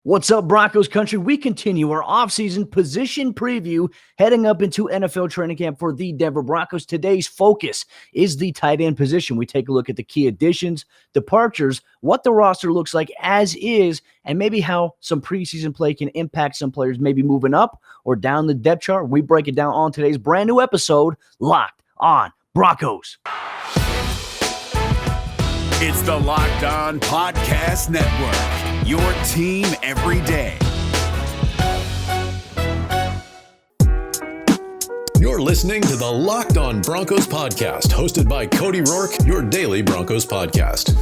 What's up, Broncos country? We continue our offseason position preview heading up into NFL training camp for the Denver Broncos. Today's focus is the tight end position. We take a look at the key additions, departures, what the roster looks like as is, and maybe how some preseason play can impact some players maybe moving up or down the depth chart. We break it down on today's brand new episode, Locked On Broncos. It's the Locked On Podcast Network, your team every day. You're listening to the Locked On Broncos podcast, hosted by Cody Roark, your daily Broncos podcast.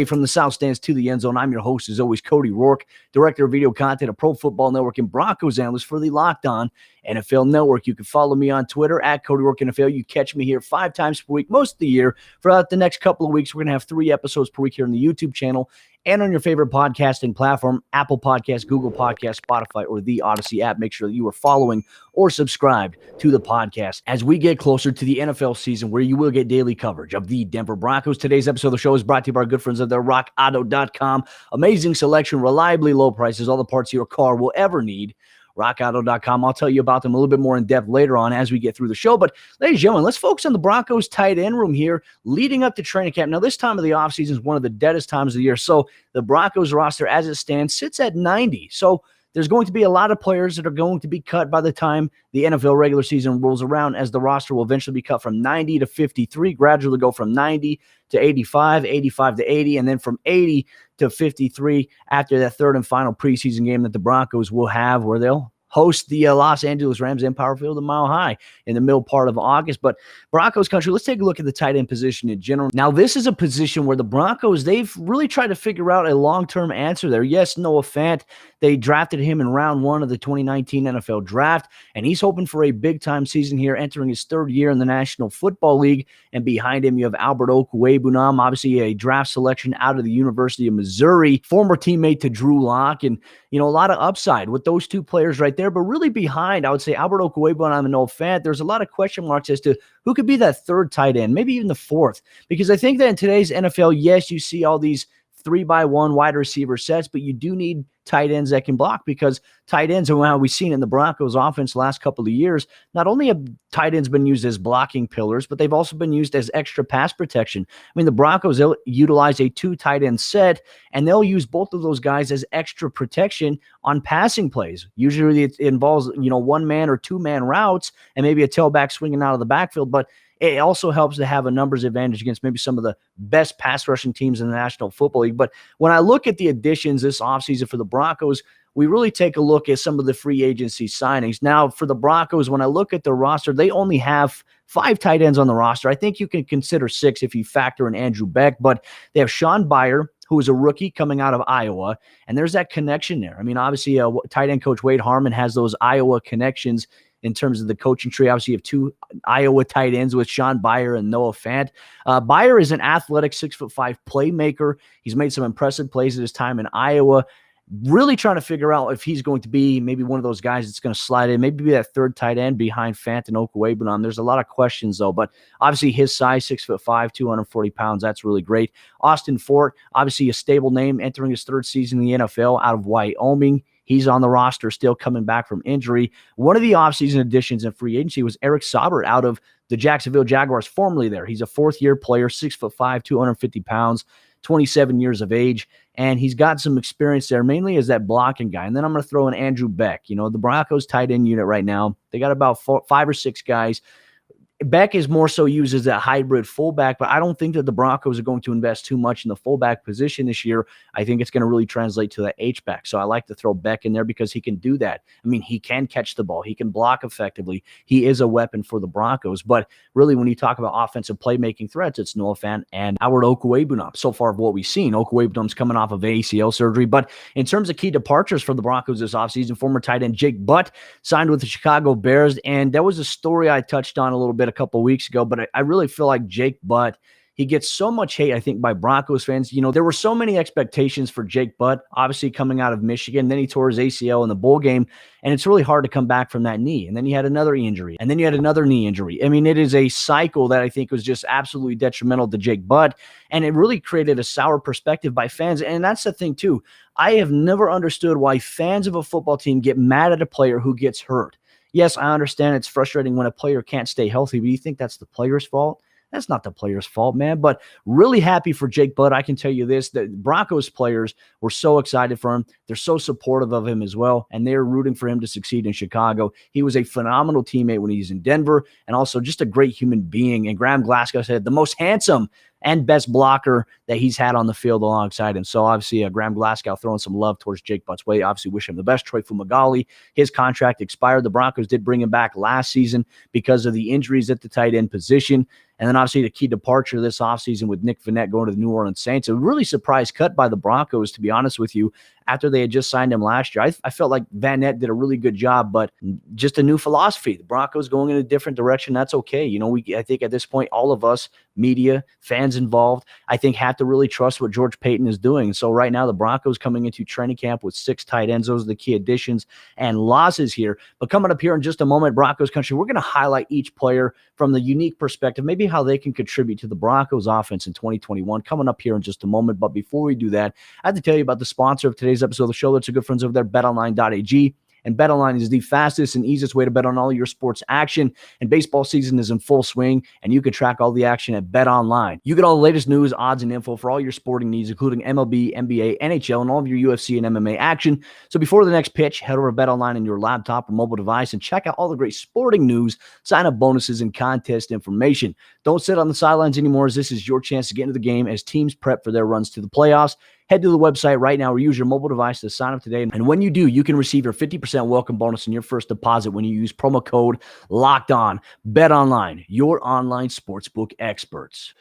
From the South Stands to the end zone, I'm your host, as always, Cody Roark, director of video content at Pro Football Network and Broncos analyst for the Locked On NFL Network. You can follow me on Twitter at Cody Roark NFL. You catch me here 5 times per week, most of the year. For the next couple of weeks, we're going to have 3 episodes per week here on the YouTube channel and on your favorite podcasting platform, Apple Podcasts, Google Podcasts, Spotify, or the Odyssey app. Make sure that you are following or subscribed to the podcast as we get closer to the NFL season, where you will get daily coverage of the Denver Broncos. Today's episode of the show is brought to you by our good friends of the RockAuto.com. Amazing selection, reliably low prices, all the parts your car will ever need. RockAuto.com. I'll tell you about them a little bit more in depth later on as we get through the show. But ladies and gentlemen, let's focus on the Broncos tight end room here leading up to training camp. Now, this time of the offseason is one of the deadest times of the year. So the Broncos roster, as it stands, sits at 90. So there's going to be a lot of players that are going to be cut by the time the NFL regular season rolls around, as the roster will eventually be cut from 90 to 53, gradually go from 90 to 85, 85 to 80, and then from 80 to 53 after that third and final preseason game that the Broncos will have, where they'll host the Los Angeles Rams in Power Field a Mile High in the middle part of August. But Broncos country, let's take a look at the tight end position in general. Now, this is a position where the Broncos, they've really tried to figure out a long-term answer there. Yes, Noah Fant, they drafted him in round 1 of the 2019 NFL draft, and he's hoping for a big-time season here, entering his 3rd year in the National Football League. And behind him, you have Albert Okwuegbunam, obviously a draft selection out of the University of Missouri, former teammate to Drew Lock, and a lot of upside with those 2 players right there. But really behind, I would say, Albert Okwuegbunam and Noah Fant, there's a lot of question marks as to who could be that 3rd tight end, maybe even the 4th. Because I think that in today's NFL, yes, you see all these 3-by-1 wide receiver sets, but you do need tight ends that can block, because tight ends, and how we've seen in the Broncos offense the last couple of years, not only have tight ends been used as blocking pillars, but they've also been used as extra pass protection. I mean, the Broncos, they'll utilize a 2 tight end set, and they'll use both of those guys as extra protection on passing plays. Usually it involves, 1-man or 2-man routes and maybe a tailback swinging out of the backfield, but it also helps to have a numbers advantage against maybe some of the best pass rushing teams in the National Football League. But when I look at the additions this offseason for the Broncos, we really take a look at some of the free agency signings. Now, for the Broncos, when I look at the roster, they only have 5 tight ends on the roster. I think you can consider 6 if you factor in Andrew Beck, but they have Shaun Beyer, who is a rookie coming out of Iowa, and there's that connection there. I mean, obviously, tight end coach Wade Harmon has those Iowa connections in terms of the coaching tree. Obviously, you have 2 Iowa tight ends with Shaun Beyer and Noah Fant. Beyer is an athletic 6'5" playmaker. He's made some impressive plays at his time in Iowa. Really trying to figure out if he's going to be maybe one of those guys that's going to slide in, maybe be that 3rd tight end behind Fant and Okwuegbunam. There's a lot of questions, though, but obviously his size, 6'5", 240 pounds, that's really great. Austin Fort, obviously a stable name, entering his 3rd season in the NFL out of Wyoming. He's on the roster, still coming back from injury. One of the offseason additions in free agency was Eric Saubert out of the Jacksonville Jaguars, formerly there. He's a 4th-year player, 6'5", 250 pounds, 27 years of age, and he's got some experience there, mainly as that blocking guy. And then I'm going to throw in Andrew Beck. The Broncos tight end unit right now, they got about 5 or 6 guys. Beck is more so used as a hybrid fullback, but I don't think that the Broncos are going to invest too much in the fullback position this year. I think it's going to really translate to the H-back. So I like to throw Beck in there because he can do that. I mean, he can catch the ball. He can block effectively. He is a weapon for the Broncos. But really, when you talk about offensive playmaking threats, it's Noah Fant and Albert Okwuegbunam. So far of what we've seen, Okwuegbunam's coming off of ACL surgery. But in terms of key departures for the Broncos this offseason, former tight end Jake Butt signed with the Chicago Bears. And that was a story I touched on a little bit a couple weeks ago, but I really feel like Jake Butt he gets so much hate, I think, by Broncos fans. You know, there were so many expectations for Jake Butt, obviously coming out of Michigan. Then he tore his ACL in the bowl game, and it's really hard to come back from that knee. And then he had another injury, and then you had another knee injury. I mean, it is a cycle that I think was just absolutely detrimental to Jake Butt, and it really created a sour perspective by fans. And that's the thing, too. I have never understood why fans of a football team get mad at a player who gets hurt. Yes, I understand it's frustrating when a player can't stay healthy, but you think that's the player's fault? That's not the player's fault, man. But really happy for Jake Butt. I can tell you this, the Broncos players were so excited for him. They're so supportive of him as well, and they're rooting for him to succeed in Chicago. He was a phenomenal teammate when he was in Denver, and also just a great human being. And Graham Glasgow said the most handsome and best blocker that he's had on the field alongside him. So obviously Graham Glasgow throwing some love towards Jake Butt's way. Obviously wish him the best. Troy Fumagalli, his contract expired. The Broncos did bring him back last season because of the injuries at the tight end position. And then obviously the key departure this offseason with Nick Vannett going to the New Orleans Saints. A really surprise cut by the Broncos, to be honest with you, after they had just signed him last year. I felt like Vannett did a really good job, but just a new philosophy. The Broncos going in a different direction. That's okay. You know, I think at this point, all of us, media, fans involved, I think have to really trust what George Paton is doing. So right now, the Broncos coming into training camp with 6 tight ends. Those are the key additions and losses here. But coming up here in just a moment, Broncos country, we're going to highlight each player from the unique perspective, maybe how they can contribute to the Broncos offense in 2021. Coming up here in just a moment. But before we do that, I have to tell you about the sponsor of today's episode of the show. That's our good friends over there, betonline.ag. And BetOnline is the fastest and easiest way to bet on all your sports action. And baseball season is in full swing, and you can track all the action at BetOnline. You get all the latest news, odds, and info for all your sporting needs, including MLB, NBA, NHL, and all of your UFC and MMA action. So before the next pitch, head over to BetOnline on your laptop or mobile device and check out all the great sporting news, sign-up bonuses, and contest information. Don't sit on the sidelines anymore, as this is your chance to get into the game as teams prep for their runs to the playoffs. Head to the website right now or use your mobile device to sign up today. And when you do, you can receive your 50% welcome bonus on your first deposit when you use promo code LOCKEDON. BetOnline, your online sportsbook experts.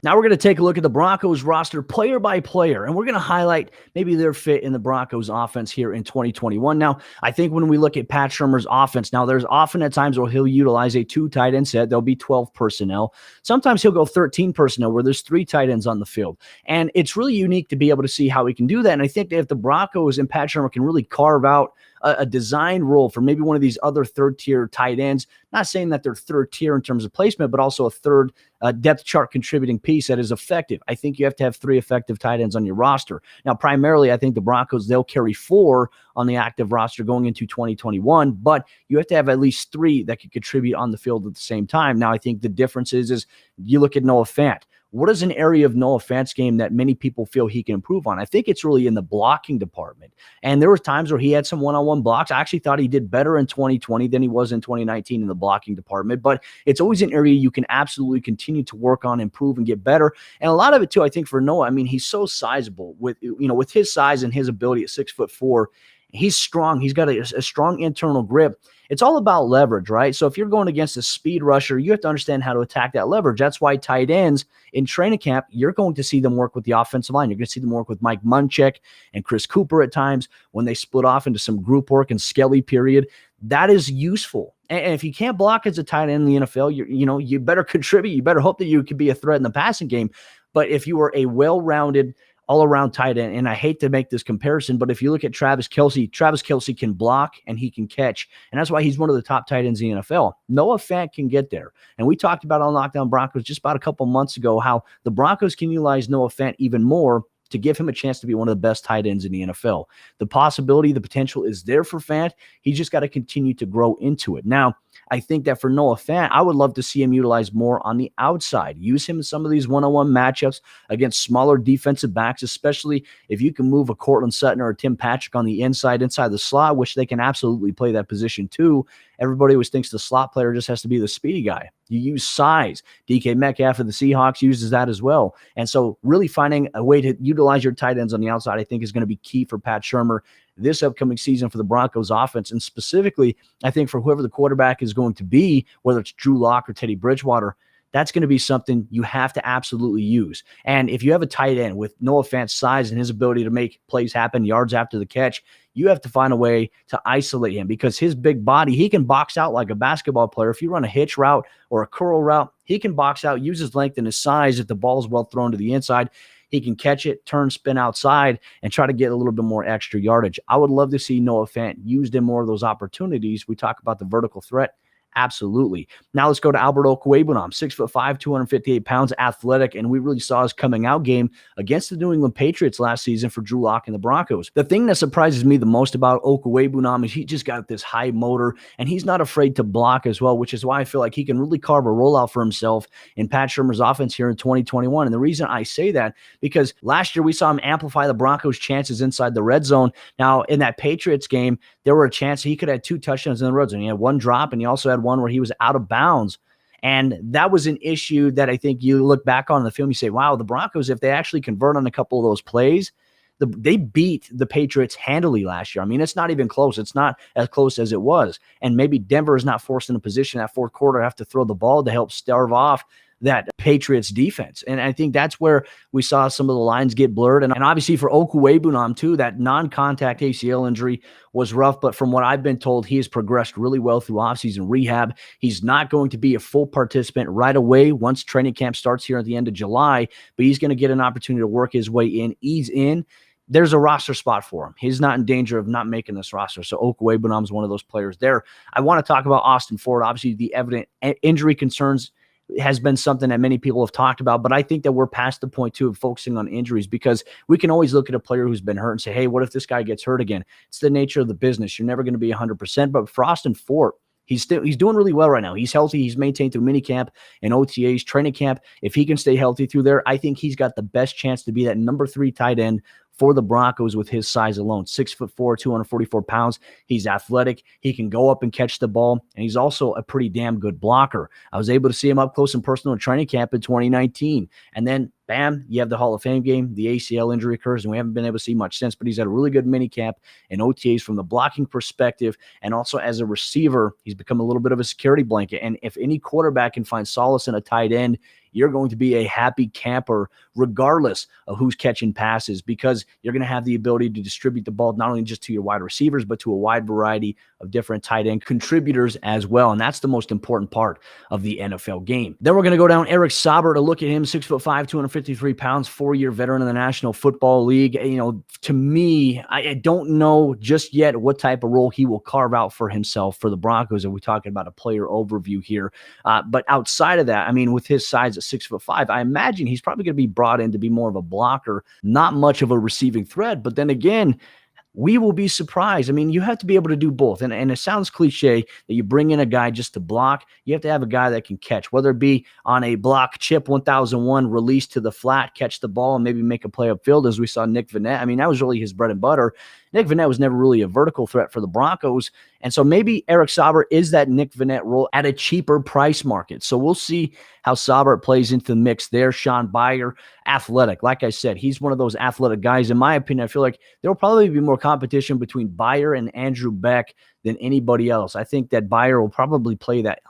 Now we're going to take a look at the Broncos roster player by player, and we're going to highlight maybe their fit in the Broncos offense here in 2021. Now, I think when we look at Pat Shurmur's offense, now there's often at times where he'll utilize a 2 tight end set. There'll be 12 personnel. Sometimes he'll go 13 personnel where there's 3 tight ends on the field. And it's really unique to be able to see how he can do that. And I think that if the Broncos and Pat Shurmur can really carve out a design role for maybe one of these other third-tier tight ends, not saying that they're third tier in terms of placement, but also a third depth chart contributing piece that is effective. I think you have to have 3 effective tight ends on your roster. Now, primarily, I think the Broncos, they'll carry 4 on the active roster going into 2021, but you have to have at least 3 that can contribute on the field at the same time. Now, I think the difference is you look at Noah Fant. What is an area of Noah Fant's game that many people feel he can improve on? I think it's really in the blocking department. And there were times where he had some one-on-one blocks. I actually thought he did better in 2020 than he was in 2019 in the blocking department. But it's always an area you can absolutely continue to work on, improve, and get better. And a lot of it, too, I think for Noah, I mean, he's so sizable with his size and his ability at 6'4". He's strong. He's got a strong internal grip. It's all about leverage, right? So if you're going against a speed rusher, you have to understand how to attack that leverage. That's why tight ends in training camp, you're going to see them work with the offensive line. You're going to see them work with Mike Munchak and Chris Cooper at times when they split off into some group work and Skelly period. That is useful. And if you can't block as a tight end in the NFL, you better contribute. You better hope that you can be a threat in the passing game. But if you are a well-rounded all-around tight end, and I hate to make this comparison, but if you look at Travis Kelce can block and he can catch, and that's why he's one of the top tight ends in the NFL. Noah Fant can get there. And we talked about on Lockdown Broncos just about a couple months ago how the Broncos can utilize Noah Fant even more to give him a chance to be one of the best tight ends in the NFL. The possibility, the potential is there for Fant. He's just got to continue to grow into it. Now, I think that for Noah Fant, I would love to see him utilized more on the outside. Use him in some of these one-on-one matchups against smaller defensive backs, especially if you can move a Cortland Sutton or a Tim Patrick on the inside the slot, which they can absolutely play that position too. Everybody always thinks the slot player just has to be the speedy guy. You use size. DK Metcalf of the Seahawks uses that as well. And so really finding a way to utilize your tight ends on the outside, I think, is going to be key for Pat Shurmur this upcoming season for the Broncos offense. And specifically, I think for whoever the quarterback is going to be, whether it's Drew Lock or Teddy Bridgewater, that's going to be something you have to absolutely use. And if you have a tight end with Noah Fant's size and his ability to make plays happen, yards after the catch, you have to find a way to isolate him because his big body, he can box out like a basketball player. If you run a hitch route or a curl route, he can box out, use his length and his size. If the ball is well thrown to the inside, he can catch it, turn, spin outside, and try to get a little bit more extra yardage. I would love to see Noah Fant used in more of those opportunities. We talk about the vertical threat. Absolutely. Now let's go to Albert Okwuegbunam, 6'5", 258 pounds, athletic, and we really saw his coming out game against the New England Patriots last season for Drew Lock and the Broncos. The thing that surprises me the most about Okwuegbunam is he just got this high motor, and he's not afraid to block as well, which is why I feel like he can really carve a rollout for himself in Pat Shurmur's offense here in 2021. And the reason I say that, because last year we saw him amplify the Broncos' chances inside the red zone. Now, in that Patriots game, there were a chance he could have 2 touchdowns in the red zone. He had 1 drop, and he also had one where he was out of bounds. And that was an issue that I think you look back on in the film, you say, wow, the Broncos, if they actually convert on a couple of those plays, they beat the Patriots handily last year. I mean, it's not even close. It's not as close as it was. And maybe Denver is not forced in a position that fourth quarter to have to throw the ball to help starve off that Patriots defense. And I think that's where we saw some of the lines get blurred. And obviously for Okwuegbunam too, that non-contact ACL injury was rough, but from what I've been told, he has progressed really well through offseason rehab. He's not going to be a full participant right away once training camp starts here at the end of July, but he's going to get an opportunity to work his way in, ease in. There's a roster spot for him. He's not in danger of not making this roster. So Okwuegbunam is one of those players there. I want to talk about Austin Ford. Obviously, the evident injury concerns has been something that many people have talked about, but I think that we're past the point too of focusing on injuries because we can always look at a player who's been hurt and say, hey, what if this guy gets hurt again? It's the nature of the business. You're never going to be 100%, but for Austin Fort, he's doing really well right now. He's healthy. He's maintained through minicamp and OTAs, training camp. If he can stay healthy through there, I think he's got the best chance to be that number 3 tight end for the Broncos with his size alone. 6'4", 244 pounds. He's athletic. He can go up and catch the ball, and he's also a pretty damn good blocker. I was able to see him up close and personal in training camp in 2019, and then bam, you have the Hall of Fame game, the ACL injury occurs, and we haven't been able to see much since, but he's had a really good mini camp and OTAs from the blocking perspective, and also as a receiver, he's become a little bit of a security blanket, and if any quarterback can find solace in a tight end, you're going to be a happy camper regardless of who's catching passes because you're going to have the ability to distribute the ball not only just to your wide receivers, but to a wide variety of different tight end contributors as well. And that's the most important part of the NFL game. Then we're going to go down Eric Saubert to look at him, 6'5", 253 pounds, 4-year veteran in the National Football League. You know, to me, I don't know just yet what type of role he will carve out for himself for the Broncos. And we're talking about a player overview here. But outside of that, I mean, with his size at 6'5", I imagine he's probably going to be brought in to be more of a blocker, not much of a receiving threat. But then again, we will be surprised. I mean, you have to be able to do both. And it sounds cliche that you bring in a guy just to block. You have to have a guy that can catch, whether it be on a block chip 1001, release to the flat, catch the ball, and maybe make a play upfield as we saw Nick Vannett. I mean, that was really his bread and butter. Nick Vannett was never really a vertical threat for the Broncos. And so maybe Eric Saubert is that Nick Vannett role at a cheaper price market. So we'll see how Saubert plays into the mix there. Shaun Beyer, athletic. Like I said, he's one of those athletic guys. In my opinion, I feel like there will probably be more competition between Beyer and Andrew Beck than anybody else. I think that Beyer will probably play that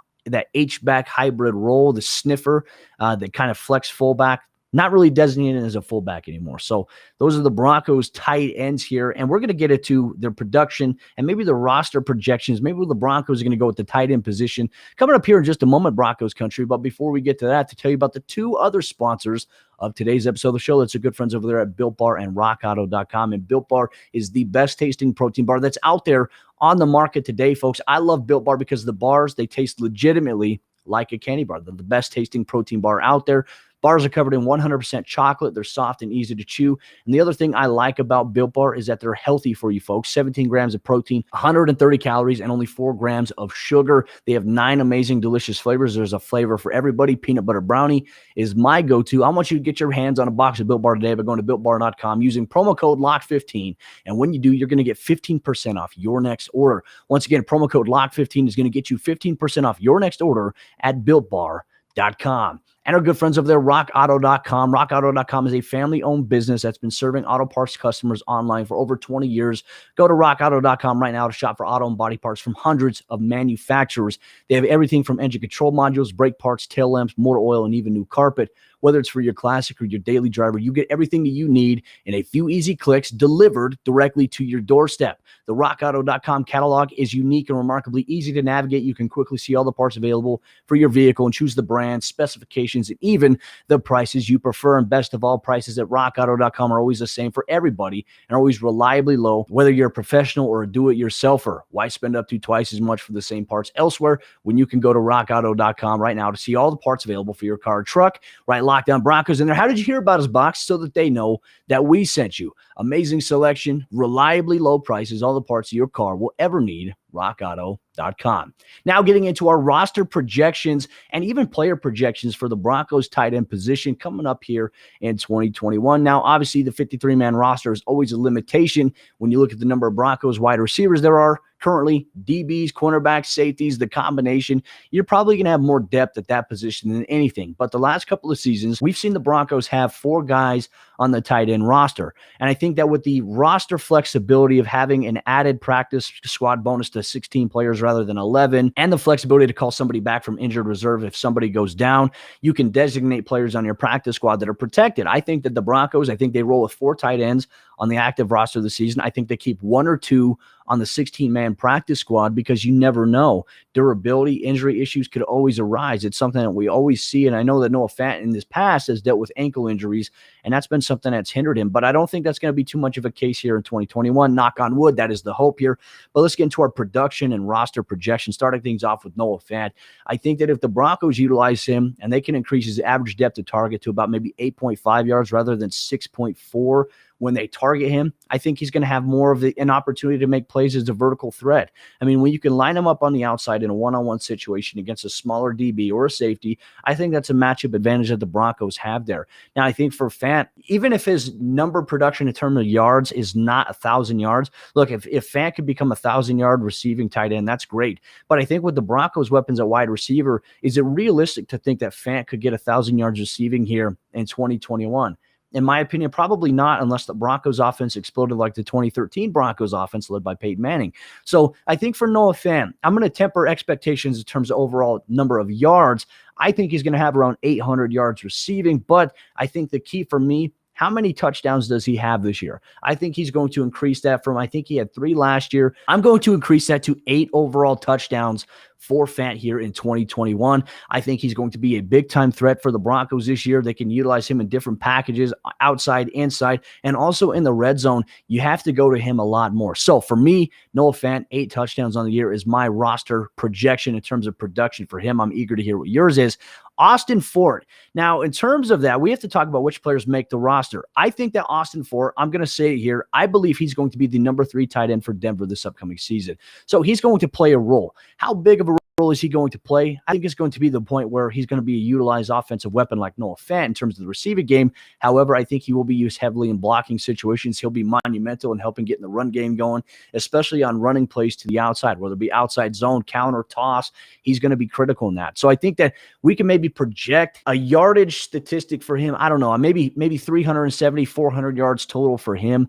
H-back hybrid role, the sniffer, the kind of flex fullback. Not really designated as a fullback anymore. So those are the Broncos tight ends here. And we're going to get into their production and maybe the roster projections. Maybe the Broncos are going to go with the tight end position. Coming up here in just a moment, Broncos country. But before we get to that, to tell you about the 2 other sponsors of today's episode of the show. That's our good friends over there at Built Bar and RockAuto.com. And Built Bar is the best tasting protein bar that's out there on the market today, folks. I love Built Bar because the bars, they taste legitimately like a candy bar. They're the best tasting protein bar out there. Bars are covered in 100% chocolate. They're soft and easy to chew. And the other thing I like about Built Bar is that they're healthy for you folks. 17 grams of protein, 130 calories, and only 4 grams of sugar. They have 9 amazing, delicious flavors. There's a flavor for everybody. Peanut butter brownie is my go-to. I want you to get your hands on a box of Built Bar today by going to BuiltBar.com using promo code LOCK15. And when you do, you're going to get 15% off your next order. Once again, promo code LOCK15 is going to get you 15% off your next order at BuiltBar.com. and our good friends over there, rockauto.com. Rockauto.com is a family-owned business that's been serving auto parts customers online for over 20 years. Go to rockauto.com right now to shop for auto and body parts from hundreds of manufacturers. They have everything from engine control modules, brake parts, tail lamps, motor oil, and even new carpet. Whether it's for your classic or your daily driver, you get everything that you need in a few easy clicks delivered directly to your doorstep. The rockauto.com catalog is unique and remarkably easy to navigate. You can quickly see all the parts available for your vehicle and choose the brand, specifications, and even the prices you prefer. And best of all, prices at rockauto.com are always the same for everybody and are always reliably low, whether you're a professional or a do-it-yourselfer. Why spend up to twice as much for the same parts elsewhere when you can go to rockauto.com right now to see all the parts available for your car or truck? Right, Locked On Broncos in there. How did you hear about us, box? So that they know that we sent you. Amazing selection, reliably low prices, all the parts your car will ever need. rockauto.com. Now getting into our roster projections and even player projections for the Broncos tight end position coming up here in 2021. Now, obviously, the 53-man roster is always a limitation when you look at the number of Broncos wide receivers there are currently, DBs, cornerbacks, safeties, the combination. You're probably going to have more depth at that position than anything. But the last couple of seasons, we've seen the Broncos have 4 guys on the tight end roster. And I think that with the roster flexibility of having an added practice squad bonus to 16 players rather than 11, and the flexibility to call somebody back from injured reserve if somebody goes down, you can designate players on your practice squad that are protected. I think that the Broncos, I think they roll with 4 tight ends on the active roster this season. I think they keep 1 or 2 on the 16-man practice squad because you never know. Durability, injury issues could always arise. It's something that we always see, and I know that Noah Fant in this past has dealt with ankle injuries, and that's been something that's hindered him. But I don't think that's going to be too much of a case here in 2021. Knock on wood, that is the hope here. But let's get into our production and roster projection, starting things off with Noah Fant. I think that if the Broncos utilize him and they can increase his average depth of target to about maybe 8.5 yards rather than 6.4 when they target him, I think he's going to have more of an opportunity to make plays as a vertical threat. I mean, when you can line him up on the outside in a one-on-one situation against a smaller DB or a safety, I think that's a matchup advantage that the Broncos have there. Now, I think for Fant, even if his number production in terms of yards is not 1,000 yards, look, if Fant could become 1,000-yard receiving tight end, that's great. But I think with the Broncos' weapons at wide receiver, is it realistic to think that Fant could get 1,000 yards receiving here in 2021? In my opinion, probably not, unless the Broncos offense exploded like the 2013 Broncos offense led by Peyton Manning. So I think for Noah Fant, I'm going to temper expectations in terms of overall number of yards. I think he's going to have around 800 yards receiving, but I think the key for me, how many touchdowns does he have this year? I think he's going to increase that from, I think he had 3 last year. I'm going to increase that to 8 overall touchdowns for Fant here in 2021. I think he's going to be a big-time threat for the Broncos this year. They can utilize him in different packages, outside, inside, and also in the red zone. You have to go to him a lot more. So for me, Noah Fant, 8 touchdowns on the year is my roster projection in terms of production for him. I'm eager to hear what yours is. Austin Fort. Now, in terms of that, we have to talk about which players make the roster. I think that Austin Fort, I'm going to say it here, I believe he's going to be the number 3 tight end for Denver this upcoming season. So he's going to play a role. How big of a role is he going to play? I think it's going to be the point where he's going to be a utilized offensive weapon like Noah Fant in terms of the receiving game. However, I think he will be used heavily in blocking situations. He'll be monumental in helping getting the run game going, especially on running plays to the outside, whether it be outside zone, counter, toss. He's going to be critical in that. So I think that we can maybe project a yardage statistic for him. I don't know, maybe 370, 400 yards total for him.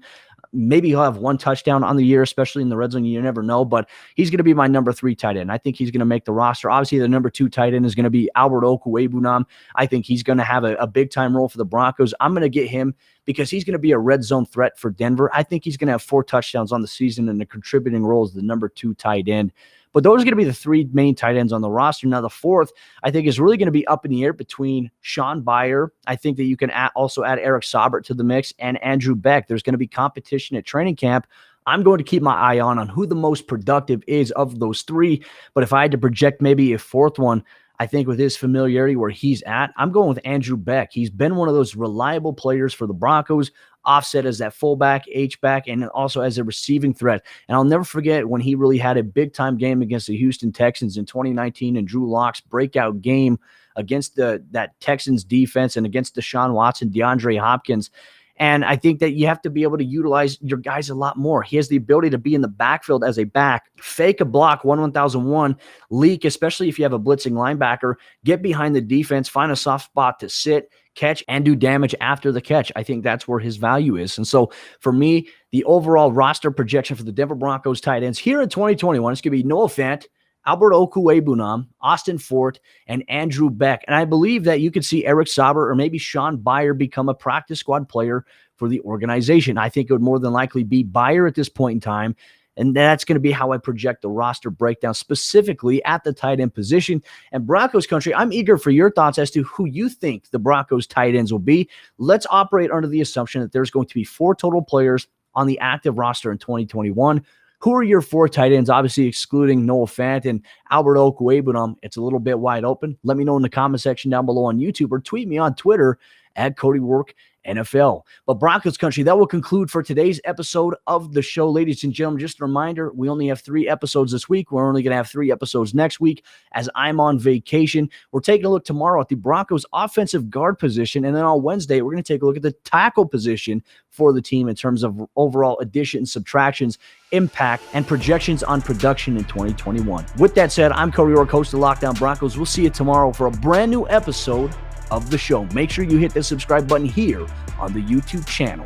Maybe he'll have 1 touchdown on the year, especially in the red zone. You never know, but he's going to be my number 3 tight end. I think he's going to make the roster. Obviously, the number 2 tight end is going to be Albert Okwuegbunam. I think he's going to have a big-time role for the Broncos. I'm going to get him because he's going to be a red zone threat for Denver. I think he's going to have 4 touchdowns on the season and a contributing role as the number 2 tight end. But those are going to be the 3 main tight ends on the roster. Now, the 4th, I think, is really going to be up in the air between Shaun Beyer. I think that you can also add Eric Saubert to the mix and Andrew Beck. There's going to be competition at training camp. I'm going to keep my eye on who the most productive is of those 3. But if I had to project maybe a 4th one, I think with his familiarity where he's at, I'm going with Andrew Beck. He's been one of those reliable players for the Broncos, offset as that fullback, H-back, and also as a receiving threat. And I'll never forget when he really had a big-time game against the Houston Texans in 2019 and Drew Lock's breakout game against that Texans defense and against Deshaun Watson, DeAndre Hopkins. And I think that you have to be able to utilize your guys a lot more. He has the ability to be in the backfield as a back, fake a block 1-1001, leak, especially if you have a blitzing linebacker, get behind the defense, find a soft spot to sit, catch, and do damage after the catch. I think that's where his value is. And so for me, the overall roster projection for the Denver Broncos tight ends here in 2021, it's going to be Noah Fant, Albert Okwuegbunam, Austin Fort, and Andrew Beck. And I believe that you could see Eric Saubert or maybe Shaun Beyer become a practice squad player for the organization. I think it would more than likely be Beyer at this point in time. And that's going to be how I project the roster breakdown specifically at the tight end position. And Broncos country, I'm eager for your thoughts as to who you think the Broncos tight ends will be. Let's operate under the assumption that there's going to be 4 total players on the active roster in 2021. Who are your 4 tight ends? Obviously, excluding Noah Fant and Albert Okwuegbunam. It's a little bit wide open. Let me know in the comment section down below on YouTube or tweet me on Twitter at Cody Roark NFL. But Broncos country, that will conclude for today's episode of the show. Ladies and gentlemen, just a reminder, we only have 3 episodes this week. We're only going to have 3 episodes next week as I'm on vacation. We're taking a look tomorrow at the Broncos offensive guard position. And then on Wednesday, we're going to take a look at the tackle position for the team in terms of overall additions, subtractions, impact, and projections on production in 2021. With that said, I'm Cody Roark, host of Lockdown Broncos. We'll see you tomorrow for a brand new episode of the show. Make sure you hit the subscribe button here on the YouTube channel.